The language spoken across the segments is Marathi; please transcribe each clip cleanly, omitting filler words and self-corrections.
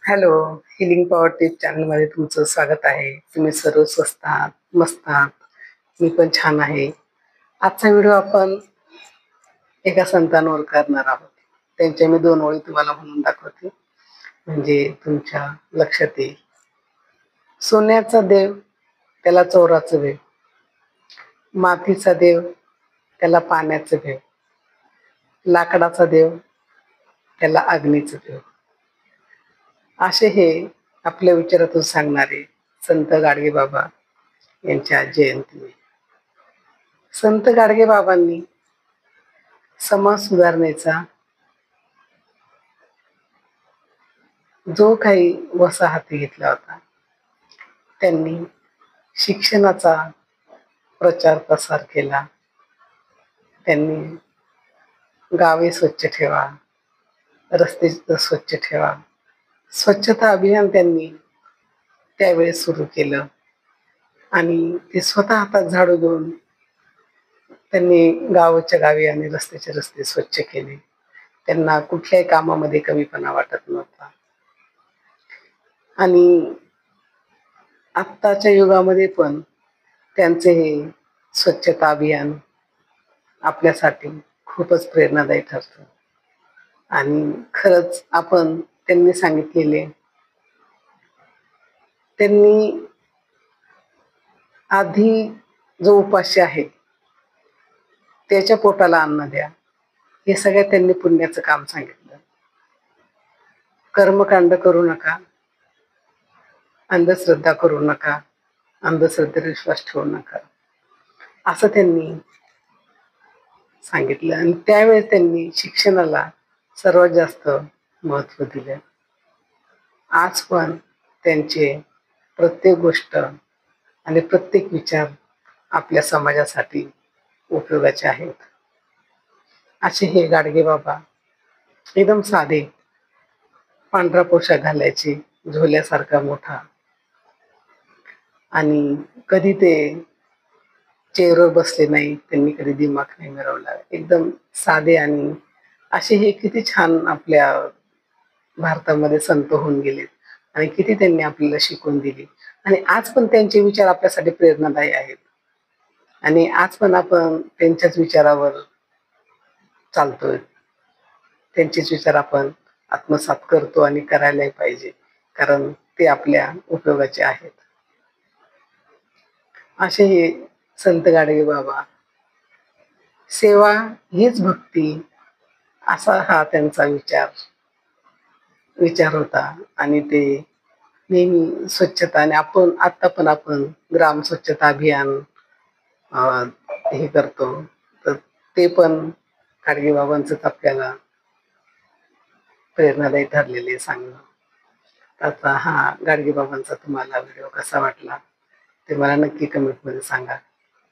हॅलो, हिलिंग पॉवर टिप चॅनलमध्ये तुमचं स्वागत आहे. तुम्ही सर्व स्वस्त आहात, मस्त आहात. मी पण छान आहे. आजचा व्हिडिओ आपण एका संतांवर करणार आहोत. त्यांच्या मी 2 ओळी तुम्हाला म्हणून दाखवते, म्हणजे तुमच्या लक्षात येईल. सोन्याचा देव त्याला चोराचं भेव, मातीचा देव त्याला पाण्याचं भेव, लाकडाचा देव त्याला अग्नीचं भेव. असे हे आपल्या विचारातून सांगणारे संत गाडगेबाबा यांच्या जयंती. संत गाडगेबाबांनी समाज सुधारणेचा जो काही वसा हाती घेतला होता, त्यांनी शिक्षणाचा प्रचार प्रसार केला. त्यांनी गावे स्वच्छ ठेवा, रस्ते स्वच्छ ठेवा, स्वच्छता अभियान त्यांनी त्यावेळेस सुरू केलं आणि ते स्वतः हातात झाडू घेऊन त्यांनी गावाच्या गावी आणि रस्त्याचे रस्ते स्वच्छ केले. त्यांना कुठल्याही कामामध्ये कमीपणा वाटत नव्हता. आणि आत्ताच्या युगामध्ये पण त्यांचे हे स्वच्छता अभियान आपल्यासाठी खूपच प्रेरणादायी ठरतं. आणि खरंच आपण त्यांनी सांगितलेले, त्यांनी आधी जो उपाशी आहे त्याच्या पोटाला अन्न द्या, हे सगळ्यात त्यांनी पुण्याचं काम सांगितलं. कर्मकांड करू नका, अंधश्रद्धा करू नका, अंधश्रद्धेवर विश्वास ठेवू नका, असं त्यांनी सांगितलं. आणि त्यावेळेस त्यांनी शिक्षणाला सर्वात जास्त महत्त्व दिलं. आज पण त्यांचे प्रत्येक गोष्ट आणि प्रत्येक विचार आपल्या समाजासाठी उपयोगाचे आहेत. असे हे गाडगेबाबा एकदम साधे, पांढरा पोशाख घालायचे, झोल्यासारखा मोठा, आणि कधी ते चेअरवर बसले नाही, त्यांनी कधी दिमाग नाही मिरवला. एकदम साधे. आणि असे हे किती छान आपल्या भारतामध्ये संत होऊन गेलेत आणि किती त्यांनी आपल्याला शिकवून दिली. आणि आज पण त्यांचे विचार आपल्यासाठी प्रेरणादायी आहेत. आणि आज पण आपण त्यांच्याच विचारावर चालतोय, त्यांचेच विचार आपण आत्मसात करतो आणि करायलाही पाहिजे, कारण ते आपल्या उपयोगाचे आहेत. असे हे संत गाडगेबाबा, सेवा हीच भक्ती, असा हा त्यांचा विचार होता. आणि ते नेहमी स्वच्छता, आणि आपण ग्राम स्वच्छता अभियान हे करतो, तर ते पण गाडगेबाबांचंच आपल्याला प्रेरणादायी ठरलेले सांगणं. आता हा गाडगेबाबांचा तुम्हाला व्हिडिओ कसा वाटला ते मला नक्की कमेंटमध्ये सांगा.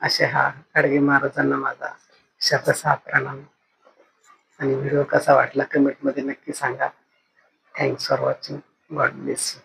अशा हा गाडगे महाराजांना माझा शतशः प्रणाम. आणि व्हिडिओ कसा वाटला कमेंटमध्ये नक्की सांगा. Thanks for watching. God bless you.